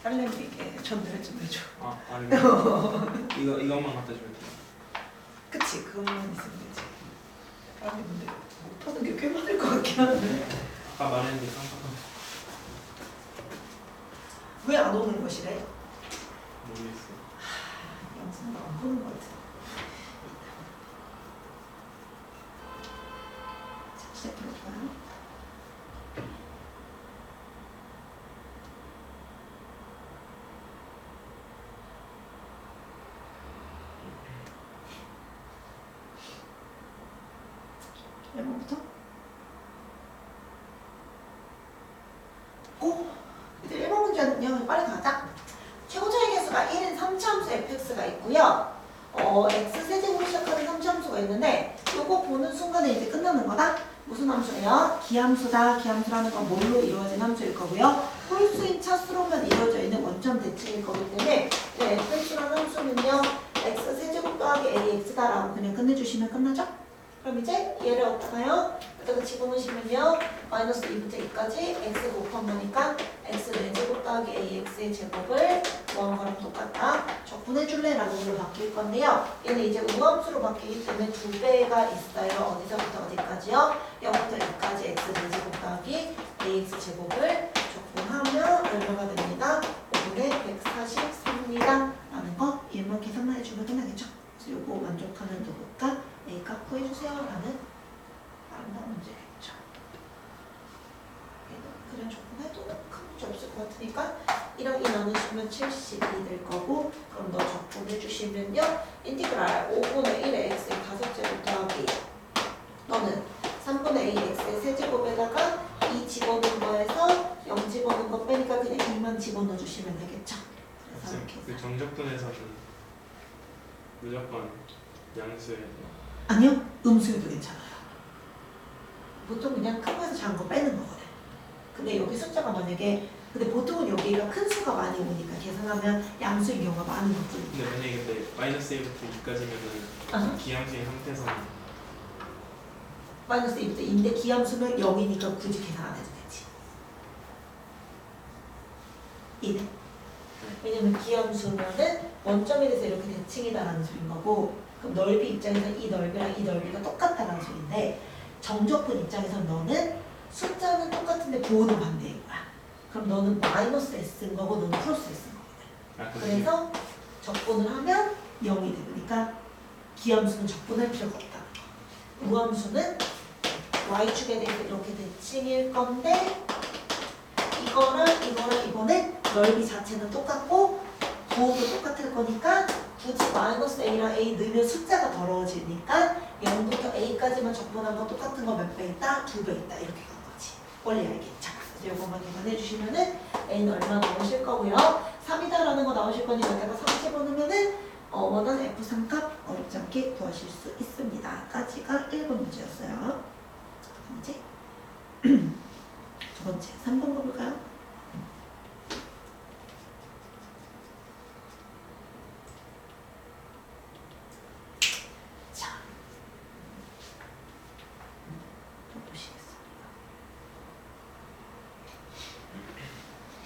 딸내미에게 전달을 좀 해줘. 아 아니 이것만 갖다 주면 돼요. 그치, 그것만 있으면 되지. 아니 근데 못하는 게 꽤 많을 것 같긴 한데. 아까 말했는데 깜빡한 왜 안 오는 것이래? 모르겠어요. 영상을 안 보는 것 같아. 자, 시작해볼까요? 몇 번부터? 오! 이제 1번 문제는요. 빨리 가자. 최고차의 개수가 1인 3차함수 fx가 있고요. x세제곱으로 시작하는 3차함수가 있는데 요거 보는 순간에 이제 끝나는 거다. 무슨 함수예요? 기함수다. 기함수라는 건 뭘로 이루어진 함수일 거고요. 홀수인 차수로만 이루어져 있는 원점 대칭일 거기 때문에 fx라는 함수는요. x세제곱 더하기 ax다라고 그냥 끝내주시면 끝나죠? 그럼 이제 얘를 어디다가요? 여기다가 집어넣으시면요. 마이너스 2부터 2까지 x 곱한 거니까 x 4제곱 더하기 ax의 제곱을 뭐한 거랑 똑같다. 적분해줄래? 라는 걸로 바뀔 건데요. 얘는 이제 우함수로 바뀌기 때문에 2배가 있어요. 어디서부터 어디까지요? 0부터 2까지 x 4제곱 더하기 ax 제곱을 적분하면 얼마가 됩니다? 5분의 143입니다. 라는 거 얘만 계산만 해주면 끝나겠죠? 그래서 요거 만족하는 누구가 A값 구해주세요 라는 아름다운 문제겠죠. 얘는 그냥 적분해도 큰 문제 없을 것 같으니까 1하고 2 나누시면 70이 될 거고 그럼 너 적분해주시면요. 인티그랄 5분의 1의 x의 5제곱 더하기 너는 3분의 a x의 세제곱에다가 2 집어넣은 거에서 0 집어넣은 거 빼니까 그냥 2만 집어넣어주시면 되겠죠. 그래서 이렇게 그 정적분에서는 무조건 양수예요. 아니요, 음수여도 괜찮아요. 보통 그냥 큰 거에서 작은 거 빼는 거거든. 근데 여기 숫자가 만약에 근데 보통은 여기가 큰 수가 많이 오니까 계산하면 양수인 경우가 많은 것뿐이에요. 근데 만약에 근데 마이너스 1부터 2까지면은 기함수인 상태에서는 마이너스 2부터 2인데 기함수는 0이니까 굳이 계산 안 해도 되지. 이네. 왜냐면 기함수면은 원점에 대해서 이렇게 대칭이다라는 소린 거고 그럼 넓이 입장에서 이 넓이랑 이 넓이가 똑같다는 소리인데 정적분 입장에서는 너는 숫자는 똑같은데 부호는 반대인 거야. 그럼 너는 마이너스 s인 거고 너는 플러스 s인 거거든. 그래서 적분을 하면 0이 되니까 기함수는 적분할 필요가 없다는 거. 우함수는 y축에 대해서 이렇게 대칭일 건데 이거는 넓이 자체는 똑같고 부호도 똑같을 거니까 굳이 마이너스 a랑 a 넣으면 숫자가 더러워지니까 0부터 a까지만 적분한 거 똑같은 거 몇 배 있다? 2배 있다. 이렇게 간 거지. 원리 알겠죠? 그래서 이거만 계산해 주시면은 a는 얼마 나오실 거고요. 3이다라는 거 나오실 거니까 여기다가 3 집어넣으면은 원하는 f3값 어렵지 않게 구하실 수 있습니다. 까지가 1번 문제였어요. 이제 두 번째 3번 가볼까요?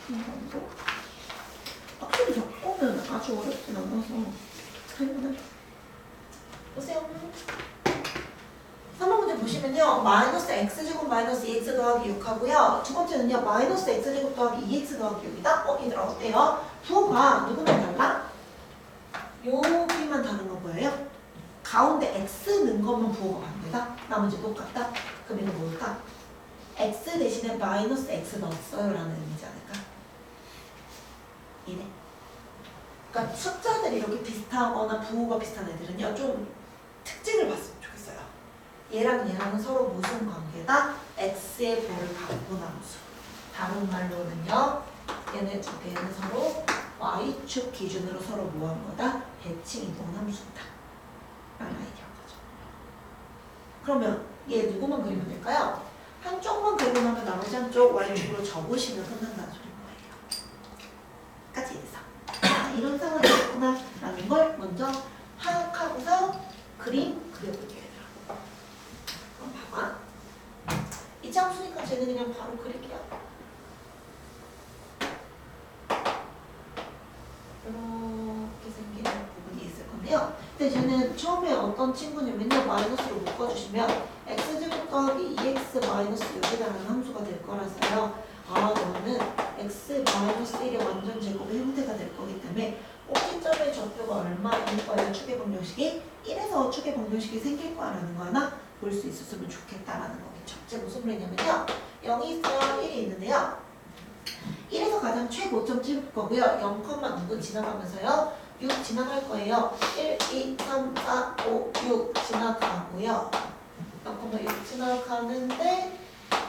이거 확실히 적보면 아주 어렵진 않아서 할만해. 보세요. 3번 문제 보시면요. 마이너스 x제곱 마이너스 2x 더하기 6하고요. 두 번째는요. 마이너스 x제곱 더하기 2x 더하기 6이다. 얘들아 어때요? 부호가 누구만 달라? 여기만 다른 거 보여요? 가운데 x 넣은 것만 부호가 반대다? 나머지 똑같다? 그럼 이거 뭘까? x 대신에 마이너스 x 넣었어요 라는 의미지 않을까? 이네. 그러니까 숫자들이 이렇게 비슷하거나 부호가 비슷한 애들은요 좀 특징을 봤으면 좋겠어요. 얘랑 얘랑은 서로 무슨 관계다? x의 부호를 바꾼 함수. 다른 말로는요 얘네 두 개는 서로 y축 기준으로 서로 뭐한 거다? 대칭 이동한 함수다 라는 아이디어인 거죠. 그러면 얘 누구만 그리면 될까요? 한쪽만 그리고 나면 나머지 한쪽 y축으로 접으시면 끝난다는 소리인 거예요. 까지 해서 이런 상황이 있구나 라는 걸 먼저 파악하고서 그림 그려볼게요. 그럼 봐봐. 이 함수니까 쟤는 그냥 바로 그릴게요. 처음에 어떤 친구냐면요. 마이너스로 묶어주시면 x제곱 더하기 2x 마이너스 6이라는 함수가 될 거라서요. 아, 너는 x 마이너스 1의 완전 제곱의 형태가 될 거기 때문에 꼭지점의 좌표가 얼마일 거예요? 축의 방정식이 1에서 축의 방정식이 생길 거라는 거 하나 볼 수 있었으면 좋겠다라는 거겠죠. 즉 무슨 말이냐면요. 0이 있어요. 1이 있는데요. 1에서 가장 최고점 찍을 거고요. 0,6은 지나가면서요. 6 지나갈 거예요. 1, 2, 3, 4, 5, 6 지나가고요. 0,6 지나가는데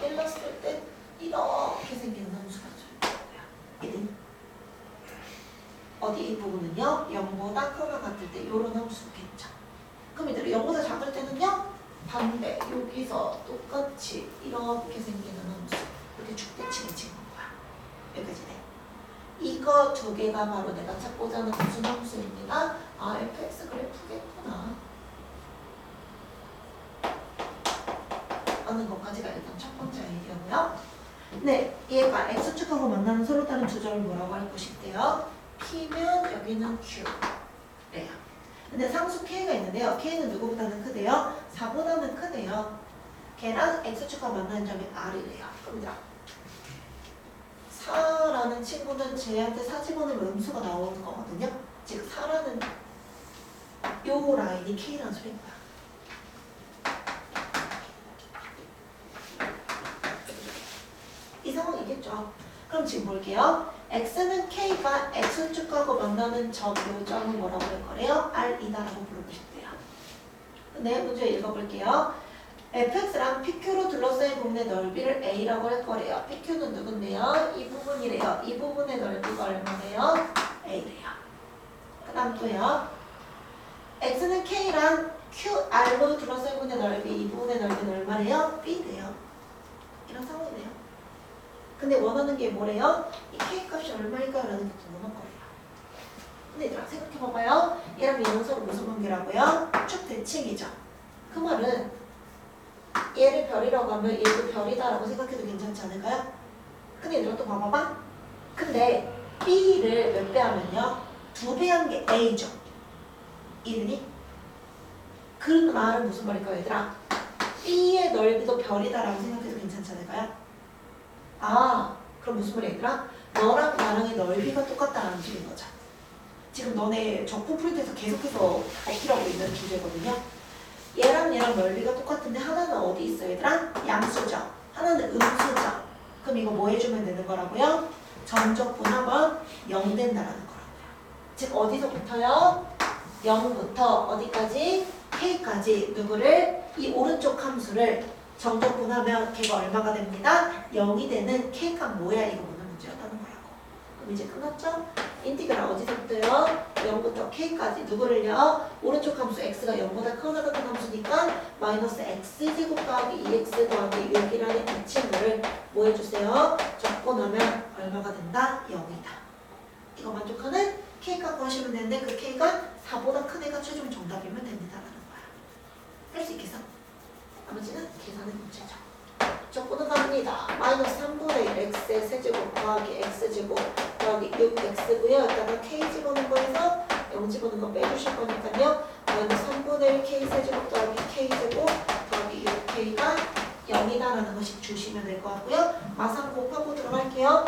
1 넣었을 때 이렇게 생기는 함수가 될 거예요. 1은 어디 이 부분은요. 0보다 크거나 같을 때 이런 함수겠죠. 그럼 이대로 0보다 작을 때는요. 반대 여기서 똑같이 이렇게 생기는 함수. 이렇게 축대칭을 찍은 거야. 여기까지 돼. 이거 두 개가 바로 내가 찾고자 하는 무슨 함수입니다. 아, fx 그래프겠구나 하는 것까지가 일단 첫 번째 아이디어고요. 네, 얘가 x축하고 만나는 서로 다른 두 점을 뭐라고 할 것인데요. p면 여기는 q래요. 근데 상수 k가 있는데요. k는 누구보다는 크대요? 4보다는 크대요. 걔랑 x축하고 만나는 점이 r이래요. 그럼 4라는 친구는 쟤한테 4 집어넣으면 음수가 나오는 거거든요. 즉 4라는 요 라인이 K라는 소리인 거야. 이 상황이겠죠. 그럼 지금 볼게요. X는 K가 X축하고 만나는 점, 요 점은 뭐라고 할 거래요? R이다라고 부르고 싶대요. 네, 문제 읽어볼게요. fx랑 pq로 둘러싸인 부분의 넓이를 a라고 할 거래요. pq는 누군데요? 이 부분이래요. 이 부분의 넓이가 얼마래요? a래요. 그 다음 또요. x는 k랑 qr로 둘러싸인 부분의 넓이, 이 부분의 넓이는 얼마래요? b래요. 이런 상황이네요. 근데 원하는 게 뭐래요? 이 k 값이 얼마일까요? 라는 게 궁금한 거예요. 근데 얘들아 생각해봐봐요. 얘랑 얘는 서로 무슨 관계라고요? 축 대칭이죠. 그 말은 얘를 별이라고 하면 얘도 별이다라고 생각해도 괜찮지 않을까요? 근데 얘들아 또 봐봐봐. 근데 B를 몇 배 하면요? 2배 한 게 A죠. 이르니? 그 말은 무슨 말일까요 얘들아? B의 넓이도 별이다라고 생각해도 괜찮지 않을까요? 아, 그럼 무슨 말이야 얘들아? 너랑 나랑의 넓이가 똑같다라는 소리인 거죠. 지금 너네 적분 풀 때에서 계속해서 어필하고 있는 주제거든요. 얘랑 얘랑 넓이가 똑같은데 하나는 어디 있어 얘들아? 양수죠. 하나는 음수죠. 그럼 이거 뭐 해주면 되는 거라고요? 전적분하면 0 된다라는 거라고요. 즉 어디서부터요? 0부터 어디까지? k까지 누구를? 이 오른쪽 함수를 정적분하면 걔가 얼마가 됩니다? 0이 되는 k가 뭐야? 이거 묻는 문제였다는 거라고. 그럼 이제 끝났죠? 인티그랄 어디서부터요? 0부터 k까지 누구를요? 오른쪽 함수 x가 0보다 크거나 같은 함수니까 마이너스 x제곱 더하기 2x 더하기 6이라는 이 친구를 뭐 해주세요? 적고 나면 얼마가 된다? 0이다. 이거 만족하는 k 갖고 하시면 되는데 그 k가 4보다 큰 애가 최종 정답이면 됩니다라는 거야. 할 수 있겠어? 나머지는 계산의 문제죠. 적고는 갑니다. 마이너스 3분의 1 x의 세제곱 더하기 x제곱 더하기 6x고요. 이따가 k 집어넣은 거에서 0 집어넣은 거 빼주실 거니까요. 마이너스 3분의 1 k 세제곱 더하기 k제곱 더하기 6k가 0이다라는 것이 주시면 될 것 같고요. 마상 곱하고 들어갈게요.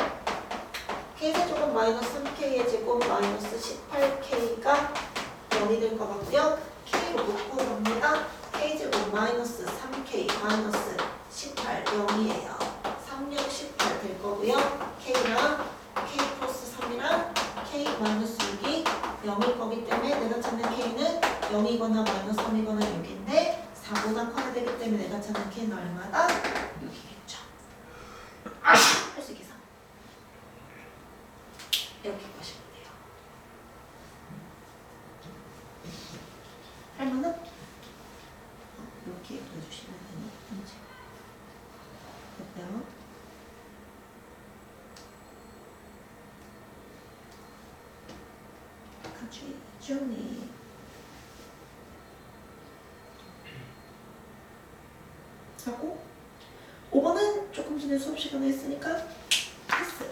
k 세제곱 마이너스 3k의 제곱 마이너스 18k가 0이 될 것 같고요. k로 묶고 갑니다. k제곱 마이너스 3k 마이너스 18 0이에요. 36 18 될 거고요. k랑 k 플러스 3이랑 k 마이너스 6이 0일 거기 때문에 내가 찾는 k는 0이거나 마이너스 3이거나 6인데 4보다 커야 되기 때문에 내가 찾는 k는 얼마다? 6이겠죠. 할 수 있겠어? 이렇게 보시면 돼요. 할만한? 이렇게 보여주시면 되는 문제. 어때요? 같이 정리. 하고 5번은 조금 전에 수업 시간에 했으니까 패스.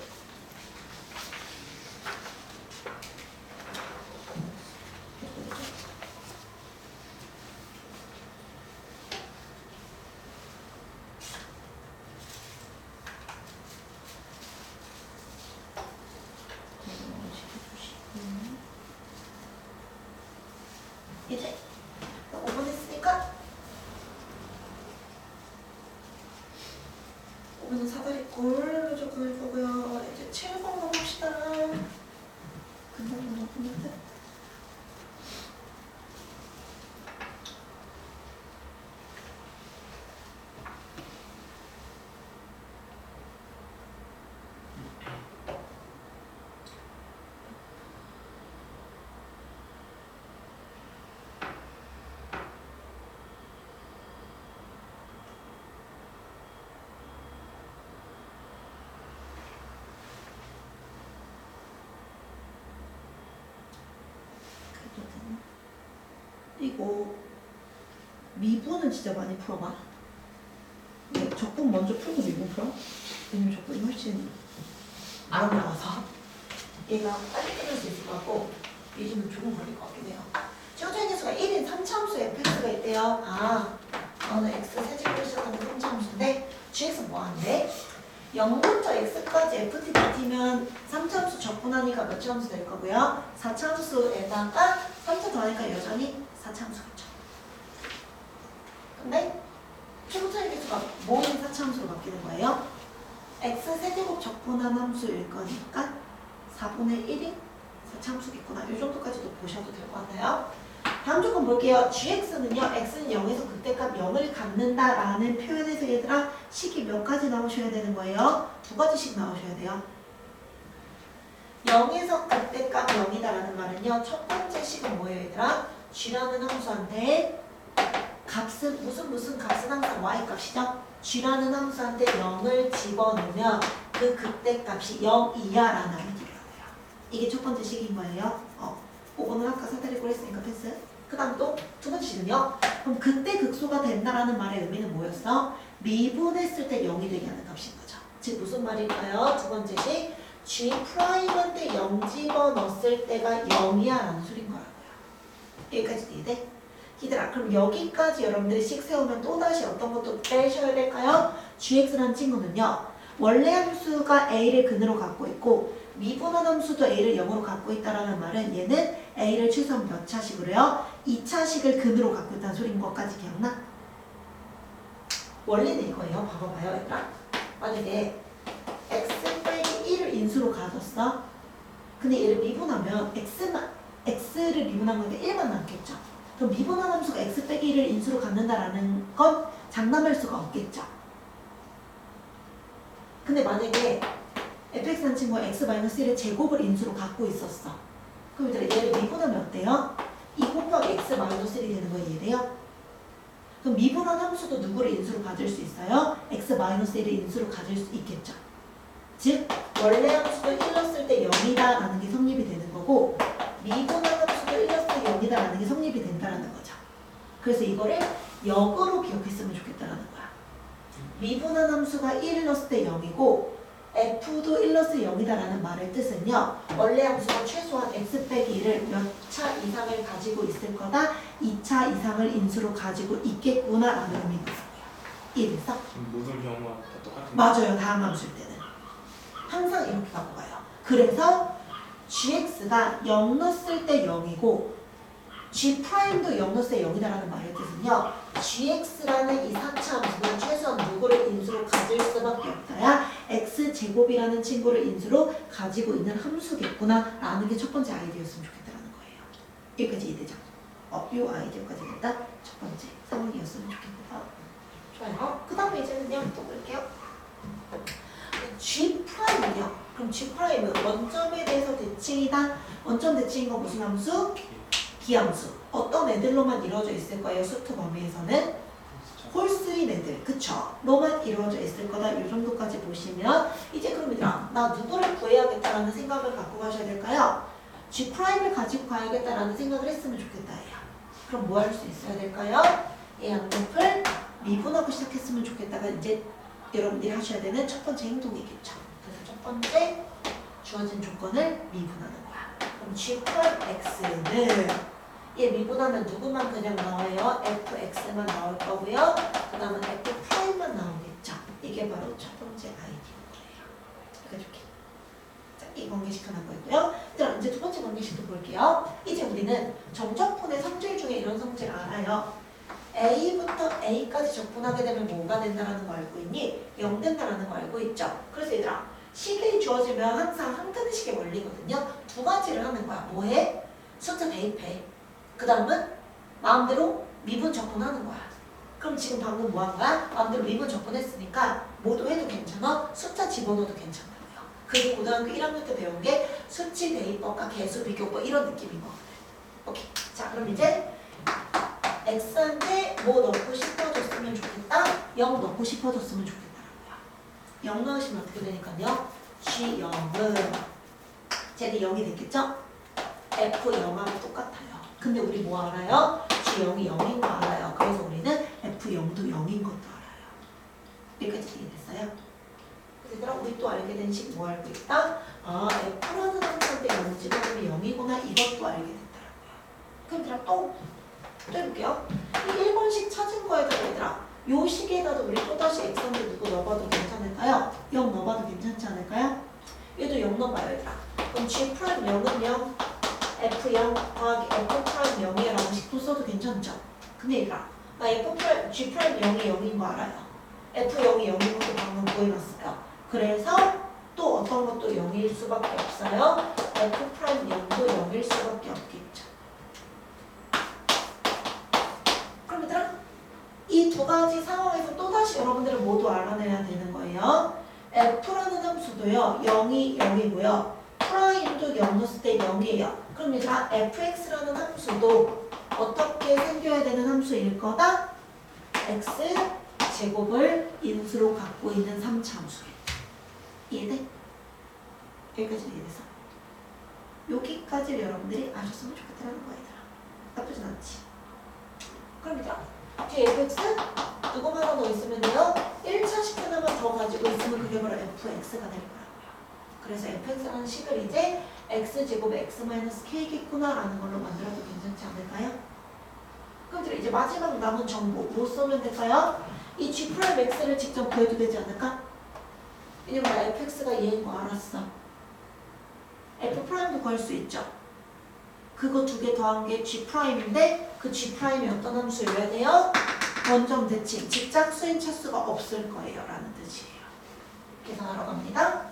그리고 미분은 진짜 많이 풀어봐. 네, 적분 먼저 풀고 미분 풀어. 왜냐면 적분이 훨씬 안 올라와서 얘가 빨리 끝날 수 있을 것 같고 미분은 조금 걸릴 것 같긴 해요. 최고차이 계수가 1인 3차함수 fx가 있대요. 너는 x 세제곱을 시작하는 3차함수인데 gx는 뭐하는데? 0부터 x까지 ft dt면 3차함수 적분하니까 몇 차함수 될 거고요? 4차함수에다가 3차 더하니까 여전히 4차함수겠죠. 근데 최고차이 계수가 모인 4차함수로 바뀌는 거예요. x 세제곱 적분한 함수일 거니까 4분의 1이 4차함수겠구나. 이 정도까지도 보셔도 될 것 같아요. 다음 조건 볼게요. gx는요. x는 0에서 극대값 0을 갖는다라는 표현에서 얘들아 식이 몇 가지 나오셔야 되는 거예요? 2가지씩 나오셔야 돼요. 0에서 극대값 0이다라는 말은요. 첫 번째 식은 뭐예요 얘들아? g라는 함수한테 값은 무슨 값은 항상 y값이죠? g라는 함수한테 0을 집어넣으면 그 극대값이 0 이하라는 아이디어예요. 이게 첫 번째 식인 거예요. 그거는 아까 사다리꼴 했으니까 패스. 그 다음 또 두 번째 식은요. 그럼 그때 극소가 된다라는 말의 의미는 뭐였어? 미분했을 때 0이 되게 하는 값인 거죠. 즉 무슨 말일까요? 두 번째 식 g 프라임한테 0 집어넣었을 때가 0이야 라는 소린 거라고요. 여기까지 이해돼? 얘들아 그럼 여기까지 여러분들이 식 세우면 또다시 어떤 것도 빼셔야 될까요? gx라는 친구는요. 원래 함수가 a를 근으로 갖고 있고 미분한 함수도 a를 0으로 갖고 있다라는 말은 얘는 a를 최소한 몇 차식으로요? 2차식을 근으로 갖고 있다는 소리인 것까지 기억나? 원리는 이거예요. 봐봐요 얘들아. 만약에 x 빼기 1을 인수로 가졌어. 근데 얘를 미분하면 x를 미분한 거니까 1만 남겠죠. 그럼 미분한 함수가 x 빼기 1을 인수로 갖는다라는 건 장담할 수가 없겠죠. 근데 만약에 fx라는 친구가 x-1의 제곱을 인수로 갖고 있었어. 그럼 얘를 미분하면 어때요? 2 곱하기 x-1이 되는 거 이해돼요? 그럼 미분한 함수도 누구를 인수로 가질 수 있어요? x-1을 인수로 가질 수 있겠죠. 즉 원래 함수도 1 넣었을 때 0이다 라는 게 성립이 되는 거고 미분한 함수도 1 넣었을 때 0이다 라는 게 성립이 된다라는 거죠. 그래서 이거를 역으로 기억했으면 좋겠다라는 거야. 미분한 함수가 1을 넣었을 때 0이고 f도 1 넣었을 때 0이다라는 말의 뜻은요. 원래 함수가 최소한 x 빼기 1을 몇 차 이상을 가지고 있을 거다. 2차 이상을 인수로 가지고 있겠구나라는 의미거든요. 이해됐어? 모든 경우가 다 똑같은 맞아요. 다음 함수일 때는. 항상 이렇게 갖고 가요. 그래서 gx가 0 넣었을 때 0이고 g'도 0 넣었을 때 0이다라는 말의 뜻은요. gx라는 이 4차 함수는 최소한 누구를 인수로 가질 수밖에 없다야 x제곱이라는 친구를 인수로 가지고 있는 함수겠구나 라는 게 첫 번째 아이디어였으면 좋겠다라는 거예요. 여기까지 이해되죠? 이 아이디어까지 된다? 첫 번째 상황이었으면 좋겠다. 좋아요. 그 다음에 이제는요 또 볼게요. g'은요. 그럼 g'은 원점에 대해서 대칭이다. 원점 대칭인 거 무슨 함수? 기함수. 어떤 애들로만 이루어져 있을 거예요? 수트 범위에서는 홀수인 애들, 그쵸? 로만 이루어져 있을 거다. 이 정도까지 보시면 이제 그럼 얘들아 나 누구를 구해야겠다라는 생각을 갖고 가셔야 될까요? G'을 가지고 가야겠다라는 생각을 했으면 좋겠다 얘야. 그럼 뭐 할 수 있어야 될까요? 얘 양옆을 미분하고 시작했으면 좋겠다가 이제 여러분들이 하셔야 되는 첫 번째 행동이겠죠. 그래서 첫 번째 주어진 조건을 미분하는 거야. 그럼 G'X는 얘 미분하면 누구만 그냥 나와요? fx만 나올 거고요. 그 다음은 f'만 나오겠죠. 이게 바로 첫 번째 아이디어예요. 이렇게. 자, 이 관계식 하나 보이고요. 이제 두 번째 관계식도 볼게요. 이제 우리는 정적분의 성질 중에 이런 성질 알아요. a부터 a까지 적분하게 되면 뭐가 된다라는 거 알고 있니? 0 된다라는 거 알고 있죠. 그래서 얘들아 식이 주어지면 항상 함수는 식의 원리거든요. 두 가지를 하는 거야. 뭐해? 숫자 대입해. 그 다음은 마음대로 미분 적분하는 거야. 그럼 지금 방금 뭐 한 거야? 마음대로 미분 적분했으니까 뭐도 해도 괜찮아? 숫자 집어넣어도 괜찮다고요. 그게 고등학교 1학년 때 배운 게 수치 대입법과 개수 비교법 이런 느낌인 거거든. 오케이. 자 그럼 이제 x한테 뭐 넣고 싶어졌으면 좋겠다? 0 넣고 싶어졌으면 좋겠다라고요. 0 넣으시면 어떻게 되니까요? g0은 쟤는 0이 됐겠죠? f 0하고 똑같아요. 근데 우리 뭐 알아요? F0이 0인 거 알아요. 그래서 우리는 F0도 0인 것도 알아요. 여기까지 이해됐어요? 얘들아 우리 또 알게 된 식 뭐 알고 있다? 아 F라는 함수한테 0 집어넣으면 0이구나 이것도 알게 됐더라고요. 그럼 얘들아 또 해볼게요. 이 1번식 찾은 거에다가 얘들아 요 식에다도 우리 또다시 x한테 누구 넣어봐도 괜찮을까요? 0 넣어봐도 괜찮지 않을까요? 얘도 0 넣어봐요 얘들아. 그럼 G 프라임 0은 0 F0 더하기 F 프라임 0이라는 식도 써도 괜찮죠? 근데 얘들아 나 F 프라임 G 프라임 0이 0인 거 알아요. F0이 0인 것도 방금 보여놨어요. 그래서 또 어떤 것도 0일 수밖에 없어요. F 프라임 0도 0일 수밖에 없겠죠. 그럼 얘들아 이 두 가지 상황에서 또다시 여러분들은 모두 알아내야 되는 거예요. F라는 함수도요 0이 0이고요 프라임도 0 넣었을 때 0이에요. 그럼 얘들아 fx라는 함수도 어떻게 생겨야 되는 함수일 거다? x 제곱을 인수로 갖고 있는 3차 함수예요. 이해돼? 여기까지 이해돼서? 여기까지 여러분들이 아셨으면 좋겠다는 거야 얘들아. 나쁘진 않지? 그럼 얘들아 뒤에 fx 누구만 하나 더 있으면 돼요? 1차식 하나만 더 가지고 있으면 그게 바로 fx가 될 거라고요. 그래서 fx라는 식을 이제 x제곱 x-k겠구나 라는 걸로 만들어도 괜찮지 않을까요? 그럼 이제 마지막 남은 정보 뭐 써면 될까요? 이 g'x를 직접 구해도 되지 않을까? 왜냐면 나 fx가 얘인 거 알았어. f'도 구할 수 있죠. 그거 두 개 더한 게 g'인데 그 g'이 어떤 함수여야 돼요? 원점 대칭, 직작 수인 차수가 없을 거예요 라는 뜻이에요. 계산하러 갑니다.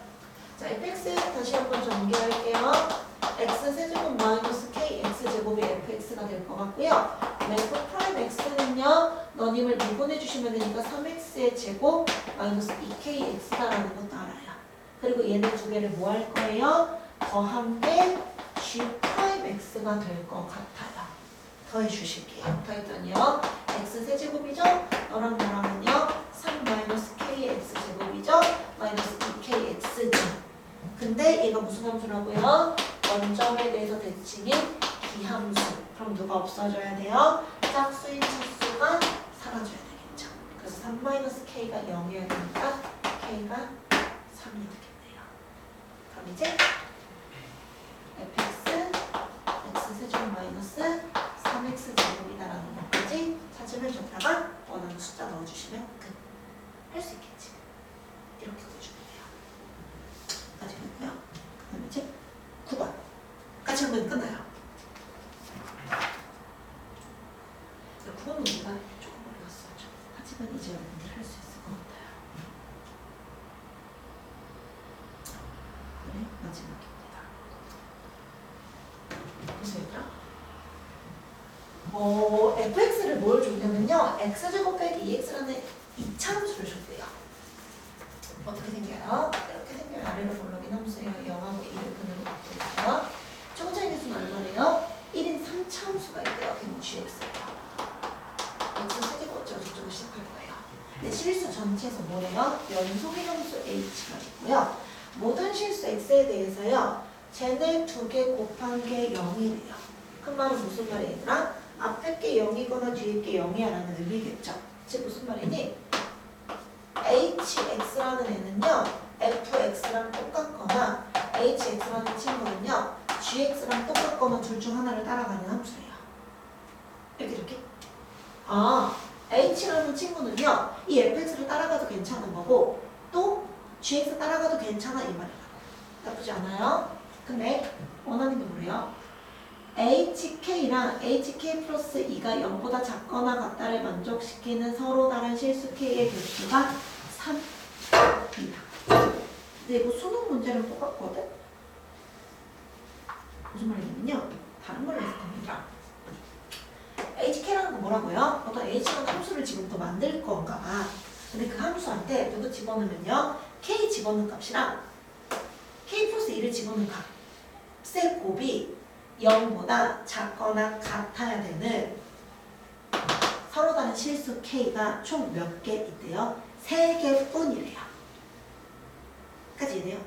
자, fx 다시 한번 전개할게요. x 세제곱 마이너스 k x제곱이 fx가 될 것 같고요. f 프라임 x는요. 너님을 미분해주시면 되니까 3x의 제곱 마이너스 2kx다라는 것도 알아요. 그리고 얘네 두 개를 뭐 할 거예요? 더한 게 g 프라임 x가 될 것 같아요. 더해 주실게요. 더했더니요. x 세제곱이죠? 너랑 나랑은요. 3 마이너스 k x제곱이죠? 마이너스 2kx죠. 근데 얘가 무슨 함수라고요? 원점에 대해서 대칭인 기함수. 그럼 누가 없어져야 돼요? 짝수인 차수가 사라져야 되겠죠. 그래서 3 마이너스 k가 0이어야 되니까 k가 3이 되겠네요. 그럼 이제 fx x세제곱 마이너스 3x 제곱이다라는 것까지 찾으면 저기다가 원하는 숫자 넣어주시면 끝. 할 수 있겠지. 이렇게 써주면 돼요. 까지 됐고요. 그 다음에 이제 9번. 까지 하면 끝나요. 9번 문제가 조금 어려웠어요. 하지만 이제 여러분들 할 수 있을 것 같아요. 네, 마지막입니다. 보세요, 얘들아. fx를 뭘 줬냐면요. x제곱 빼기 2x라는 2차 함수를 줬대요. 어떻게 생겨요? 이렇게 생겨요. 아래로 볼록인 함수예요. 0하고 1을 근으로 갖고 있어요. 초차의 개수는 얼마래요? 1인 3차 함수가 있대요. 그럼 gx예요. x 세제곱 어쩌고저쩌고 시작할 거예요. 근데 실수 전체에서 뭐래요? 연속의 함수 h가 있고요. 모든 실수 x에 대해서요. 쟤네 두 개 곱한 게 0이래요. 그 말은 무슨 말이야 얘들아? 앞에 게 0이거나 뒤에 게 0이야 라는 의미겠죠. 즉 무슨 말이니? hx라는 애는요. fx랑 똑같거나 hx라는 친구는요. gx랑 똑같거나 둘 중 하나를 따라가는 함수예요. 이렇게 h라는 친구는요. 이 fx를 따라가도 괜찮은 거고 또 gx 따라가도 괜찮아 이 말이라고. 나쁘지 않아요? 근데 원하는 게 뭐래요? hk랑 hk 플러스 2가 0보다 작거나 같다를 만족시키는 서로 다른 실수 k의 개수가 3입니다. 근데 이거 수능 문제랑 똑같거든? 무슨 말이냐면요. 다른 걸로 해서 됩니다. hk라는 거 뭐라고요? 어떤 h라는 함수를 지금부터 만들 건가 봐. 근데 그 함수한테 누구 집어넣으면요. k 집어넣은 값이랑 k 플러스 2를 집어넣은 값의 곱이 0보다 작거나 같아야 되는 서로 다른 실수 k가 총 몇 개 있대요? 3개 뿐이래요. 까지 이해돼요?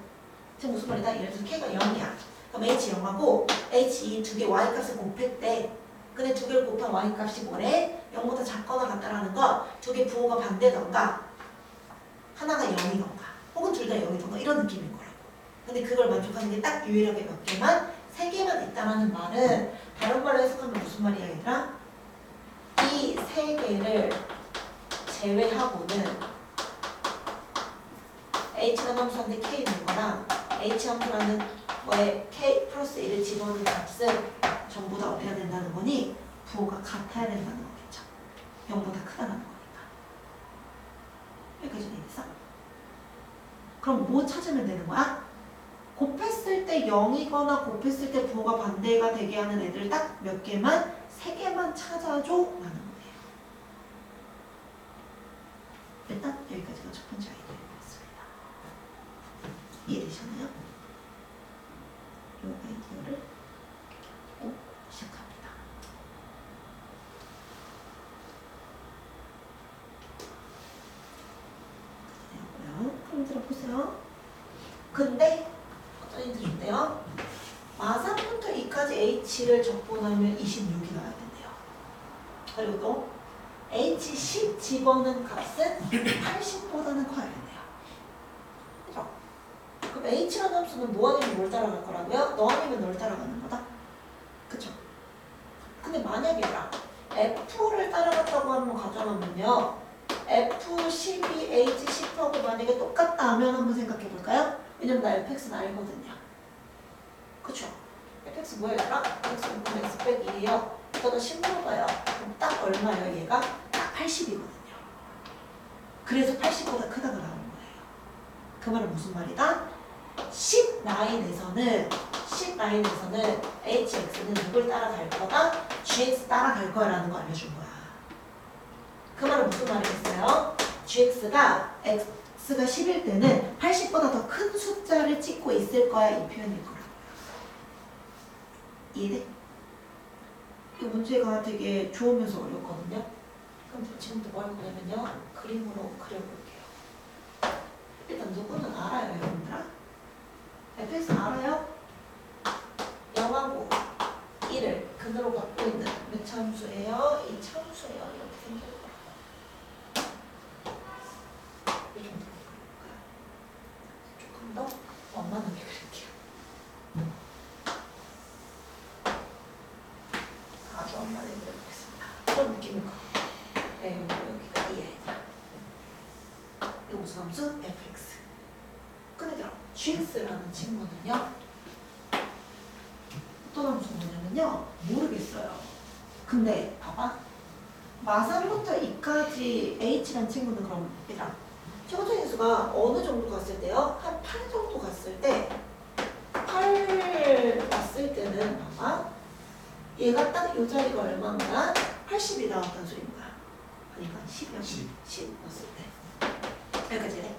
지금 무슨 말이다? 예를 들어서 k가 0이야. 그럼 h 0하고 h 두 개 y 값을 곱했대. 근데 두 개를 곱한 y 값이 뭐래? 0보다 작거나 같다라는 거 두 개 부호가 반대던가 하나가 0이던가 혹은 둘 다 0이던가 이런 느낌인 거라고. 근데 그걸 만족하는 게 딱 유일하게 몇 개만? 3개만 있다라는 말은 다른 말로 해석하면 무슨 말이야 얘들아? 이 3개를 제외하고는 h가 함수한테 k 있는 거랑 h 함수라는 거에 k 플러스 1을 집어넣은 값은 전부 다 어디가 된다는 거니? 부호가 같아야 된다는 거겠죠. 0보다 크다는 거니까. 여기까지 이해됐어? 그럼 뭐 찾으면 되는 거야? 곱했을 때 0이거나 곱했을 때 부호가 반대가 되게 하는 애들 딱 몇 개만? 3개만 찾아줘 라는 거예요. 일단 여기까지가 첫 번째 아이디어였습니다. 이해되셨나요? 이 아이디어를 꼭 시작합니다. 되었고요. 그럼 들어보세요. 근데 어떤 힌트 준대요? 마3부터 2까지 h를 적분하면 26이 나와야 된대요. 그리고 또 h10 집어넣은 값은 80보다는 커야 된대요. 그죠? 그럼 h라는 함수는 뭐 아니면 뭘 따라갈 거라고요? 너 아니면 널 따라가는 거다. 그쵸? 근데 만약에 f를 따라갔다고 한번 가정하면요. f12, h10하고 만약에 똑같다 하면 한번 생각해 볼까요? 왜냐면 나 fx는 알거든요. 그쵸? fx 뭐야 얘들아? x는 x 빼기 1이에요. 이거다 10 물어봐요. 그럼 딱 얼마예요 얘가? 딱 80이거든요. 그래서 80보다 크다가 나오는 거예요. 그 말은 무슨 말이다? 10 라인에서는 hx는 누굴 따라갈 거다? gx 따라갈 거야 라는 거 알려준 거야. 그 말은 무슨 말이겠어요? gx가 x가 10일 때는 80보다 더 큰 숫자를 찍고 있을 거야 이 표현일 거라고요. 이해돼? 이 문제가 되게 좋으면서 어렵거든요. 그럼 지금부터 뭐 할 거냐면요. 그림으로 그려볼게요. 일단 누구는 알아요 여러분들아? fx 알아요? 0하고 1을 근으로 갖고 있는 몇 참수예요? 이 참수예요. 이렇게 생길 거라고. 이 정도로 그릴까요? 조금 더 원만하게 그릴게요. 아주 원만하게 그려보겠습니다. 이런 느낌일 거예요. 네, 여기가 이해해요. 이거 무슨 함수? fx. 근데 gx라는 친구는요. 어떤 함수가 뭐냐면요. 모르겠어요. 근데 봐봐. 마3부터 2까지 h라는 친구는 그럼 얘들아. 최고적인 수가 어느 정도 갔을 때요? 한 8 정도 갔을 때 8 왔을 때는 봐봐. 얘가 딱 이 자리가 얼마인가? 80이 나왔다는 소리인 거야. 그러니까 10이야. 10 왔을 때. 여기까지 해.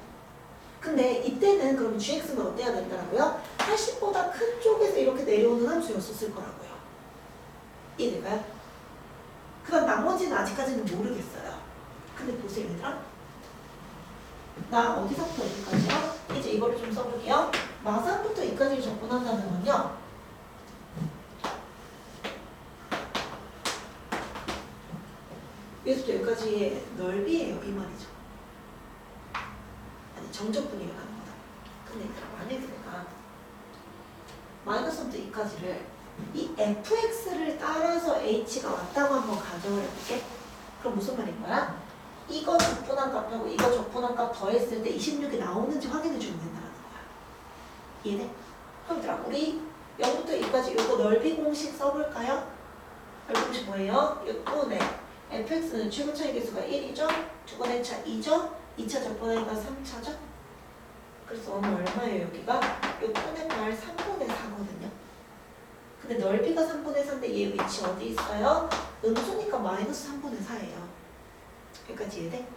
근데 이때는 그럼 gx는 어때야 된다고요? 80보다 큰 쪽에서 이렇게 내려오는 함수였었을 거라고요. 이해될까요? 그 다음 나머지는 아직까지는 모르겠어요. 근데 보세요 얘들아. 나 어디서부터 어디까지요? 이제 이거를 좀 써볼게요. 마3부터 2까지를 접근한다는 건요. 여기서부터 여기까지의 넓이에요. 이 말이죠. 아니 정적분이 일어나는 거다. 근데 만약에 내가 마이너스부터 2까지를 이 fx를 따라서 h가 왔다고 한번 가정을 해볼게. 그럼 무슨 말인 거야? 이거 적분한 값하고 이거 적분한 값 더했을 때 26이 나오는지 확인해 주면 된다는 거야. 이해돼? 그럼 얘들아 우리 0부터 2까지 요거 넓이 공식 써볼까요? 넓이 공식 뭐예요? 6분의 fx는 최고 차이 계수가 1이죠? 두 번의 차 2죠? 2차 적분하니까 3차죠? 그래서 오늘 얼마예요 여기가? 6분의 8 3분의 4거든요. 근데 넓이가 3분의 4인데 얘 위치 어디 있어요? 음수니까 마이너스 3분의 4예요. 여기까지 이해돼?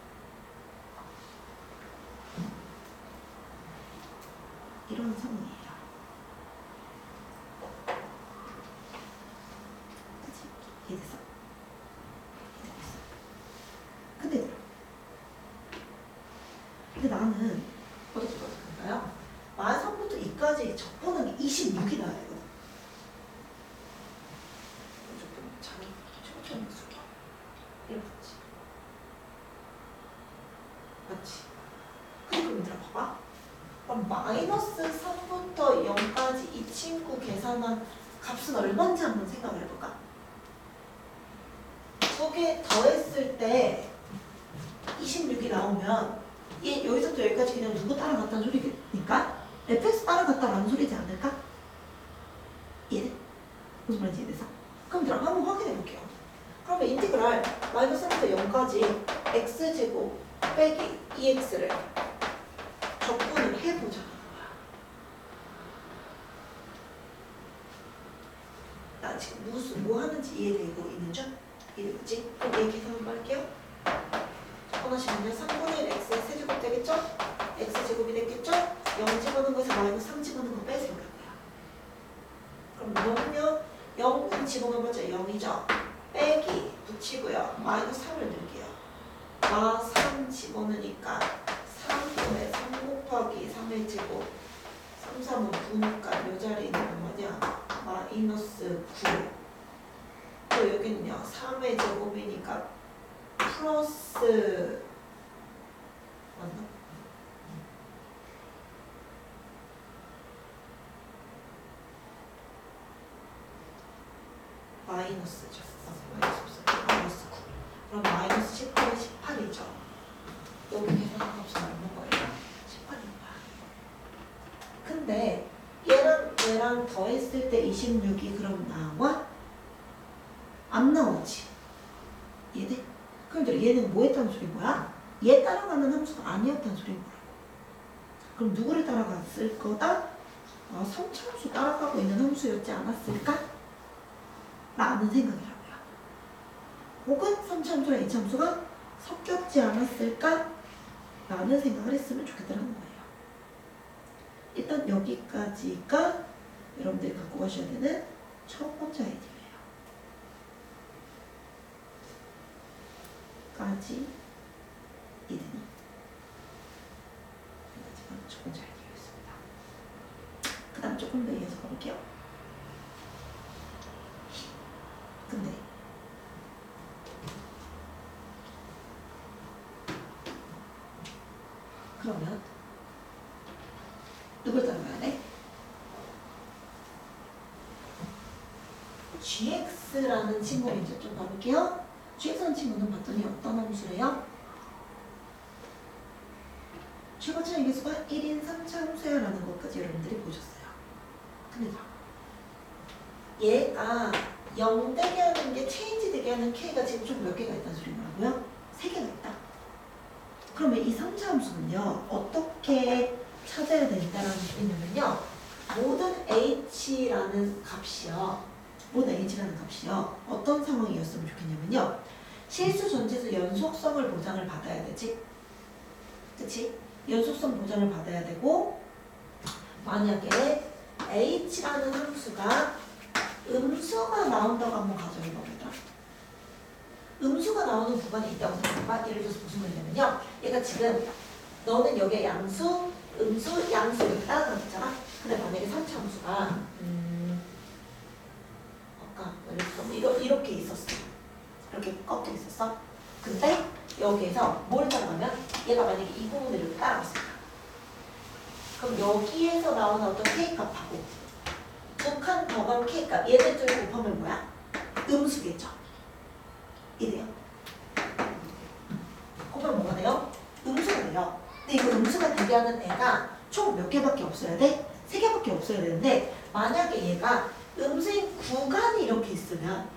이런 상황이에요. 그치? 이해됐어? 이해됐어. 근데 나는 어떻게 할까요? 만3부터 2까지 적분하기 26이 나와야 되거든. 조금 잠이 봐봐. 그럼 마이너스 3부터 0까지 이 친구 계산한 값은 얼마인지 한번 생각을 해볼까? 두 개 더했을 때 26이 나오면 얘 여기서부터 여기까지 그냥 누구 따라갔다는 소리니까 fx 따라갔다라는 소리지 않을까? 이해돼? 무슨 말인지 이해돼서? 그럼 들어 한번 확인해 볼게요. 그러면 인티그랄 마이너스 3부터 0까지 x제곱 빼기 2x를 적분을 해보자. 나 지금 뭐 하는지 이해되고 있는 줄? 이해되지? 그럼 얘 계산 한번 할게요. 적분하시면 3분의 1 x의 세제곱 되겠죠? x제곱이 됐겠죠? 0 집어넣은 거에서 마이너스 3 집어넣은 거 빼세요. 그럼 0요? 0은 집어넣어봤자 0이죠? 빼기 붙이고요. 마이너스 3을 넣을게요. 3 집어넣으니까 3분의 3 곱하기 3의 제곱 3, 3은 9니까 요 자리는 뭐냐? 마이너스 9. 또 여기는요. 3의 제곱이니까 플러스 맞나? 마이너스죠. 마이너스 9. 그럼 마이너스 18은 18이죠. 여기 계산한 값은 얼마인 거예요? 18인 거야. 근데 얘랑 더했을 때 26이 그럼 나와? 안 나오지. 얘네? 그럼 얘는 뭐 했다는 소리 뭐야? 얘 따라가는 함수가 아니었다는 소리 뭐라고? 그럼 누구를 따라갔을 거다? 3차함수 따라가고 있는 함수였지 않았을까? 라는 생각이라고요. 혹은 3차함수랑 2차함수가 섞였지 않았을까? 라는 생각을 했으면 좋겠다는 거예요. 일단 여기까지가 여러분들이 갖고 가셔야 되는 첫 번째 아이디어예요. 까지 이드니 여기까지가 첫 번째 아이디어였습니다. 그 다음 조금 더 이어서 가볼게요. 근데 그러면 누굴 따라가야 돼? gx라는 친구를 이제 좀 가볼게요. gx라는 친구는 봤더니 어떤 함수래요? 최고차 인계수가 1인 3차 함수야라는 것까지 여러분들이 보셨어요. 근데 얘가 0 되게 하는 게 체인지 되게 하는 k가 지금 총 몇 개가 있다는 소리 뭐라고요? 3개가 있다. 그러면 이 3차 함수는요 어떻게 찾아야 된다라는 소리냐면요 모든 h라는 값이요 어떤 상황이었으면 좋겠냐면요 실수 전체에서 연속성을 보장을 받아야 되지. 그치? 연속성 보장을 받아야 되고 만약에 h라는 함수가 음수가 나온다고 한번 가정해 봅니다. 음수가 나오는 구간이 있다고 생각해봐. 예를 들어서 무슨 말이냐면요 얘가 지금 너는 여기에 양수, 음수, 양수 이렇게 따라가잖아. 근데 만약에 3차 함수가 아까 예를 들어서 이렇게 있었어. 이렇게 꺾여 있었어. 근데 여기에서 뭘 따라가면 얘가 만약에 이 부분을 이렇게 따라갔습니다. 그럼 여기에서 나오는 어떤 k값하고 두 칸 더 간 k값 얘들 둘 곱하면 뭐야? 음수겠죠. 이래요. 곱하면 뭐가 돼요? 음수가 돼요. 근데 이거 음수가 되게 하는 애가 총 몇 개밖에 없어야 돼? 3개밖에 없어야 되는데 만약에 얘가 음수인 구간이 이렇게 있으면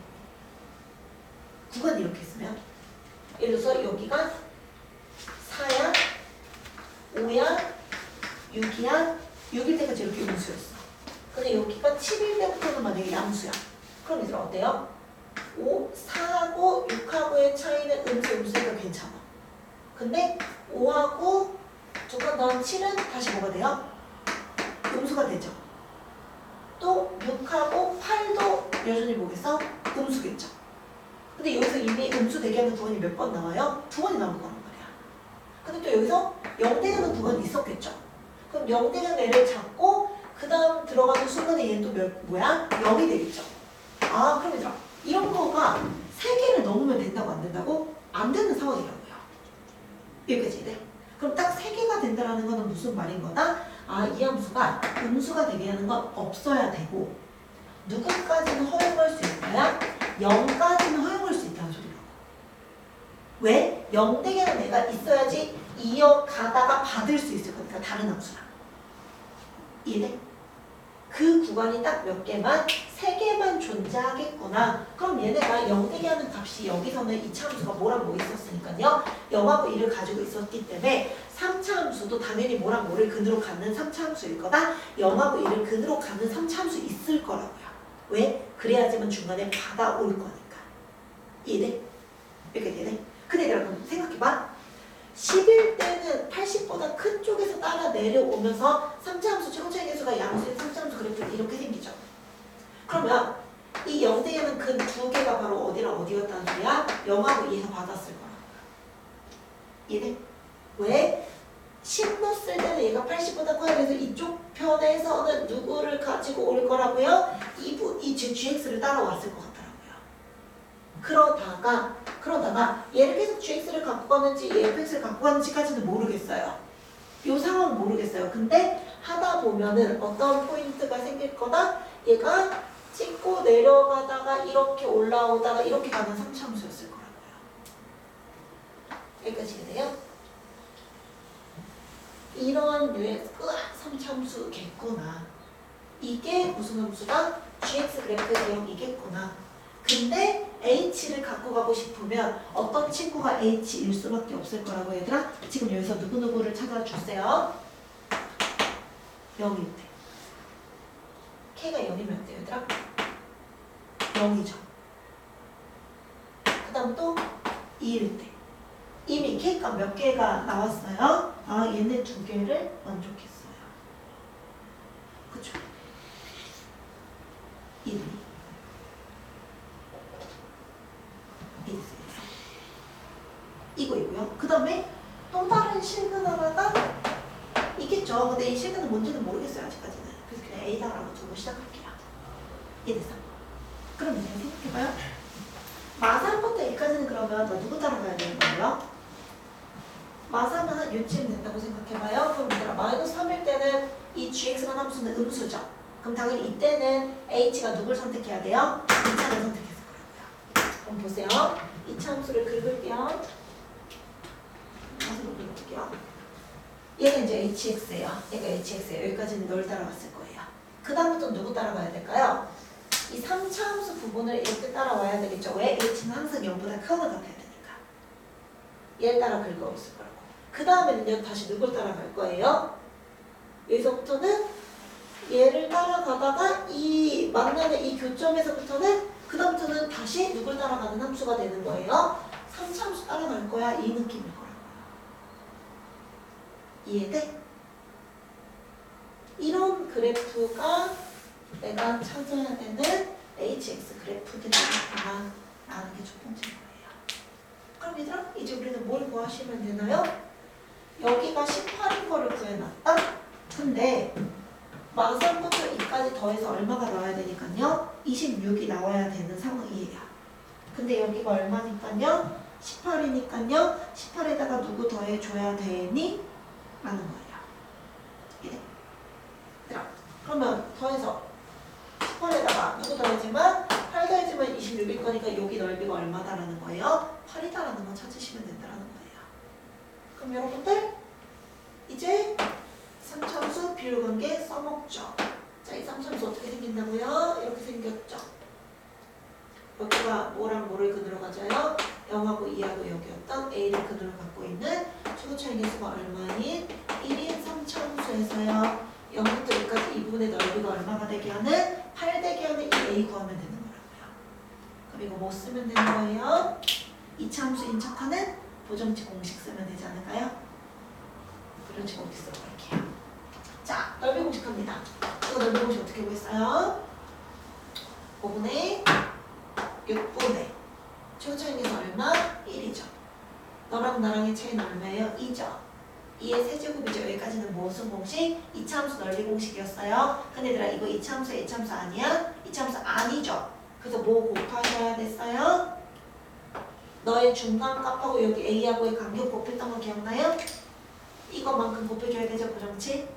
예를 들어서 여기가 4야, 5야, 6이야, 6일 때까지 이렇게 음수였어. 근데 여기가 7일 때부터는 만약에 양수야. 그럼 얘들아 어때요? 4하고 6하고의 차이는 음수니까 괜찮아. 근데 5하고 두 칸 더한 7은 다시 뭐가 돼요? 음수가 되죠. 또 6하고 8도 여전히 뭐겠어? 음수겠죠. 근데 여기서 이미 음수 되게 하는 구간이 몇 번 나와요? 2번이 나오는 거란 말이야. 근데 또 여기서 0 되는 구간이 있었겠죠. 그럼 0 되는 애를 잡고 그 다음 들어가는 순간에 얘는 또 뭐야? 0이 되겠죠. 그럼 얘들아 이런 거가 3개를 넘으면 된다고 안 된다고? 안 되는 상황이라고요. 여기까지 돼. 그럼 딱 3개가 된다라는 거는 무슨 말인 거다? 아, 이 함수가 음수가 되게 하는 건 없어야 되고 누구까지는 허용할 수 있어야 0까지는 허용할 수 있다는 소리라고. 왜? 0 되게 하는 애가 있어야지 이어가다가 받을 수 있을 거니까 다른 함수랑. 이해돼? 그 구간이 딱 몇 개만 3개만 존재하겠구나. 그럼 얘네가 0 되게 하는 값이 여기서는 2차 함수가 뭐랑 뭐 있었으니까요. 0하고 1을 가지고 있었기 때문에 3차 함수도 당연히 뭐랑 뭐를 근으로 갖는 3차 함수일 거다. 0하고 1을 근으로 갖는 3차 함수 있을 거라고요. 왜? 그래야지만 중간에 받아올 거니까. 이해돼? 이렇게 되네? 근데 여러분 생각해봐. 10일 때는 80보다 큰 쪽에서 따라 내려오면서 3차 함수 최고차이 계수가 양수인 3차 함수 그래프가 이렇게 생기죠. 그러면 이 0대에는 근 2개가 바로 어디랑 어디였다는 소리야? 0하고 2에서 받았을 거야. 이해돼? 왜? 10 넣었을 때는 얘가 80보다 커야 돼서 이쪽 편에서는 누구를 가지고 올 거라고요? 이 GX를 따라왔을 것 같더라고요. 그러다가 얘를 계속 GX를 갖고 가는지 FX를 갖고 가는지까지는 모르겠어요. 이 상황은 모르겠어요. 근데 하다 보면은 어떤 포인트가 생길 거다? 얘가 찍고 내려가다가 이렇게 올라오다가 이렇게 가는 3차 함수였을 거라고요. 여기까지 이해돼요? 이런 류의 3차 함수겠구나. 이게 무슨 함수다? GX 그래프 대역이겠구나. 근데 H를 갖고 가고 싶으면 어떤 친구가 H일 수밖에 없을 거라고 얘들아. 지금 여기서 누구누구를 찾아주세요. 0일 때. K가 0이면 어때요 얘들아? 0이죠. 그 다음 또 2일 때. 이미 K가 몇 개가 나왔어요? 아, 얘네 2개를 만족했어요. 그쵸? 1, 이거이고요. 그 다음에 또 다른 실근 하나가 있겠죠. 근데 이 실근은 뭔지는 모르겠어요 아직까지는. 그래서 그냥 A다라고 두고 시작할게요. 이해됐어? 그럼 이제 생각해봐요. 마3부터 여기까지는 그러면 너 누구 따라가야 되는 거예요? 마3은 한 요쯤 된다고 생각해봐요. 그럼 얘들아 마이너스 3일 때는 이 GX만 함수는 음수죠. 그럼 당연히 이때는 H가 누굴 선택해야 돼요? 2차를 선택했을 거라고요. 그럼 보세요. 2차 함수를 긁을게요. 함수를 긁을게요. 얘가 이제 HX예요. 얘가 HX예요. 여기까지는 널 따라왔을 거예요. 그 다음부터 누구 따라가야 될까요? 이 3차 함수 부분을 이렇게 따라와야 되겠죠. 왜? H는 항상 0보다 큰 거 같아야 되니까. 얘를 따라 긁어왔을 거라고. 그 다음에는요. 다시 누굴 따라갈 거예요? 여기서부터는 얘를 따라가다가 이 만나는 이 교점에서부터는 그 다음부터는 다시 누굴 따라가는 함수가 되는 거예요. 3차 함수 따라갈 거야. 이 느낌일 거라고요. 이해돼? 이런 그래프가 내가 찾아야 되는 HX 그래프들이구나 라는 게 첫 번째 거예요. 그럼 얘들아 이제 우리는 뭘 구하시면 되나요? 여기가 18인 거를 구해놨다? 근데 마3부터 2까지 더해서 얼마가 나와야 되니까요? 26이 나와야 되는 상황이에요. 근데 여기가 얼마니까요? 18이니까요? 18에다가 누구 더해줘야 되니? 라는 거예요. 이래? 그러면 더해서 18에다가 누구 더해지만 8 더해지만 26일 거니까 여기 넓이가 얼마다라는 거예요? 8이다라는 거 찾으시면 된다라는 거예요. 그럼 여러분들 이제 3참수 비율관계 써먹죠. 자, 이 3참수 어떻게 생긴다고요? 이렇게 생겼죠. 여기가 뭐랑 뭐를 근으로 가져요? 0하고 2하고 여기였던 A를 근으로 갖고 있는 최고차이 계수가 얼마인 1인 3참수에서요. 0부터 2까지 이 부분의 넓이가 얼마가 되게 하는 8 되게 하는 이 A 구하면 되는 거라고요. 그럼 이거 뭐 쓰면 되는 거예요? 2참수인 척하는 보정치 공식 쓰면 되지 않을까요? 보정치 공식 쓰러 갈게요. 자, 넓이 공식합니다. 이거 넓이 공식 어떻게 구했어요? 5분의 6분의 최고차이 계수 얼마? 1이죠. 너랑 나랑의 차이는 얼마예요? 2죠. 2의 세제곱이죠. 여기까지는 무슨 공식? 2차 함수 넓이 공식이었어요. 근데 얘들아 이거 2차 함수야? 2차 함수 아니야? 2차 함수 아니죠. 그래서 뭐 곱하셔야 됐어요? 너의 중간값하고 여기 A하고의 간격 곱했던 거 기억나요? 이것만큼 곱해줘야 되죠, 고정치?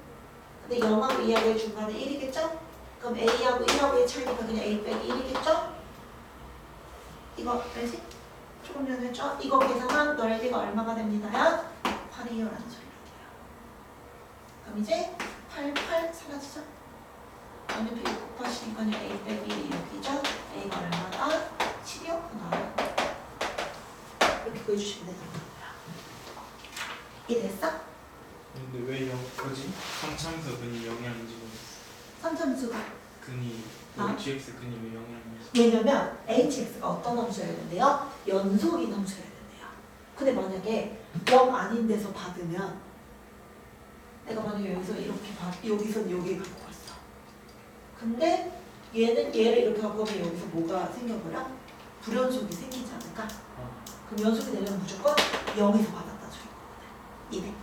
근데 0하고 2하고의 중간에 1이겠죠? 그럼 A하고 1하고의 차이니까 그냥 A 빼기 1이겠죠? 이거 알지? 조금 전에 했죠? 이거 계산한 넓이가 얼마가 됩니다요? 8이요라는 소리를 해요. 그럼 이제 8 사라지죠? 양옆에 6 곱하시니까요. A 빼기 6이죠? A가 얼마다? 7이었구나. 이렇게 구해주시면 되는 거예요. 이해됐어? 근데 왜 0? 뭐지? 3차함수 근이 0이 아닌지 모르겠어. 선점수가 근이 아? GX 근이 왜 0이 아닌지. 왜냐면 hx가 어떤 함수여야 된대요? 연속인 함수여야 된대요. 근데 만약에 0 아닌 데서 받으면 내가 만약에 여기서 이렇게 여기서 여기 갖고 왔어. 근데 얘는 얘를 이렇게 갖고 오면 여기서 뭐가 생겨버려? 불연속이 생기지 않을까? 그럼 연속이 되면 무조건 0에서 받았다 소리거든. 이네.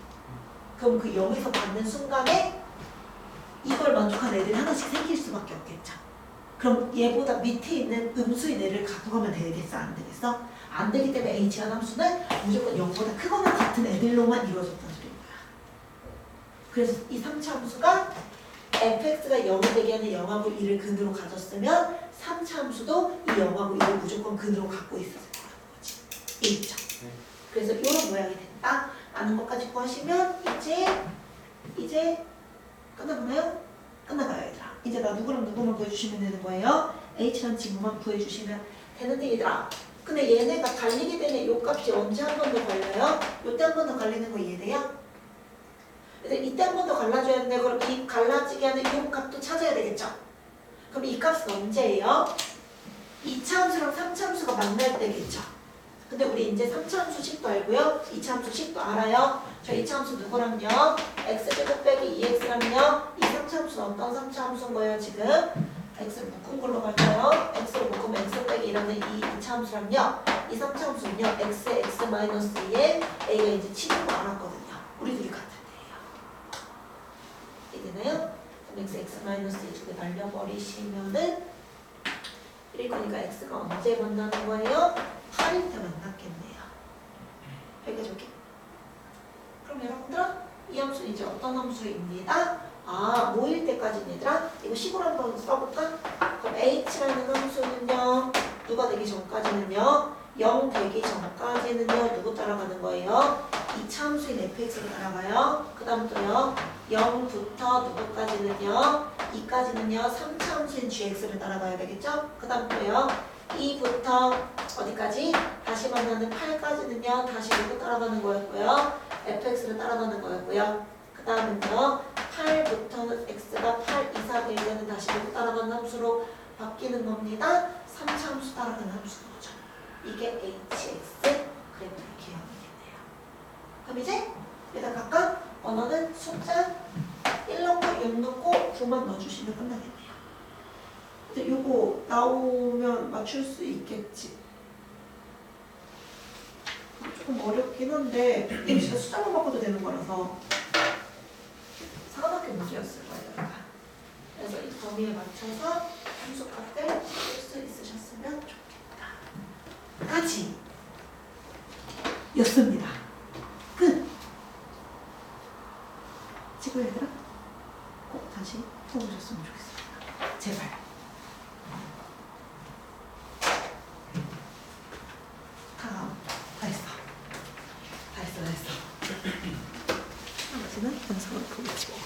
그럼 그 0에서 받는 순간에 이걸 만족한 애들이 하나씩 생길 수밖에 없겠죠. 그럼 얘보다 밑에 있는 음수인 애를 갖고 가면 되겠어? 안 되겠어? 안 되기 때문에 h한 함수는 무조건 0보다 크거나 같은 애들로만 이루어졌다는 소리인 거야. 그래서 이 3차 함수가 fx가 0이 되게 하는 0하고 2를 근으로 가졌으면 3차 함수도 이 0하고 2를 무조건 근으로 갖고 있었을 거라는 거지. 이해했죠? 네. 그래서 이런 모양이 된다. 라는 것까지 구하시면 이제 끝나가나요? 끝나가요, 얘들아. 이제 나 누구랑 누구만 구해주시면 되는 거예요. h란 친구만 구해주시면 되는데 얘들아. 근데 얘네가 갈리게 되면 요 값이 언제 한 번 더 갈려요? 요때 한 번 더 갈리는 거 이해돼요? 근데 이때 한 번 더 갈라줘야 되는데 그럼 이 갈라지게 하는 이 값도 찾아야 되겠죠? 그럼 이 값은 언제예요? 2차 함수랑 3차 함수가 만날 때겠죠? 근데 우리 이제 3차 함수식도 알고요. 2차 함수식도 알아요. 저 2차 함수 누구랑요? x제곱 빼기 2x랑요. 이 3차 함수는 어떤 3차 함수인 거예요 지금? x를 묶은 걸로 갈까요? x를 묶으면 x 빼기 1하는 이 2차 함수랑요. 이 3차 함수는요. x 마이너스 2에 a가 이제 7인 거 알았거든요. 우리 둘이 같은 애예요. 이해되나요? 그럼 x 마이너스 2 두 개 날려버리시면은 1일 거니까 x가 언제 만나는 거예요? 8일 때 만났겠네요. 여기까지 올게. 그럼 여러분들아 이 함수는 이제 어떤 함수입니다. 아, 모일 때까지는 얘들아 이거 식으로 한번 써볼까? 그럼 h라는 함수는요 누가 되기 전까지는요 0 되기 전까지는요 누구 따라가는 거예요? 2차 함수인 fx를 따라가요. 그 다음 또요 0부터 누구까지는요 2까지는요 3차 함수인 gx를 따라가야 되겠죠? 그 다음 또요 2부터 어디까지? 다시 만나는 8까지는요 다시 누구 따라가는 거였고요 fx를 따라가는 거였고요. 그 다음은요 8부터는 x가 8 이상 1되는 다시 누구 따라가는 함수로 바뀌는 겁니다. 3차 함수 따라가는 함수인 거죠. 이게 hx 그래프의 기형이겠네요. 그럼 이제 여기다 각각 언어는 숫자 1 넣고 6 넣고 9만 넣어주시면 끝나겠네요. 근데 요거 나오면 맞출 수 있겠지. 조금 어렵긴 한데 이게 진짜 숫자만 바꿔도 되는 거라서 사과밖에 문제였을 거예요. 여기가. 그래서 이 범위에 맞춰서 함수값들 쓸 수 있으셨으면 좋겠다. 까지 였습니다. 끝. 지금 얘들아 꼭 다시 해보셨으면 좋겠습니다. 제발. 다 했어. 나머지는 영상으로 보겠지 뭐.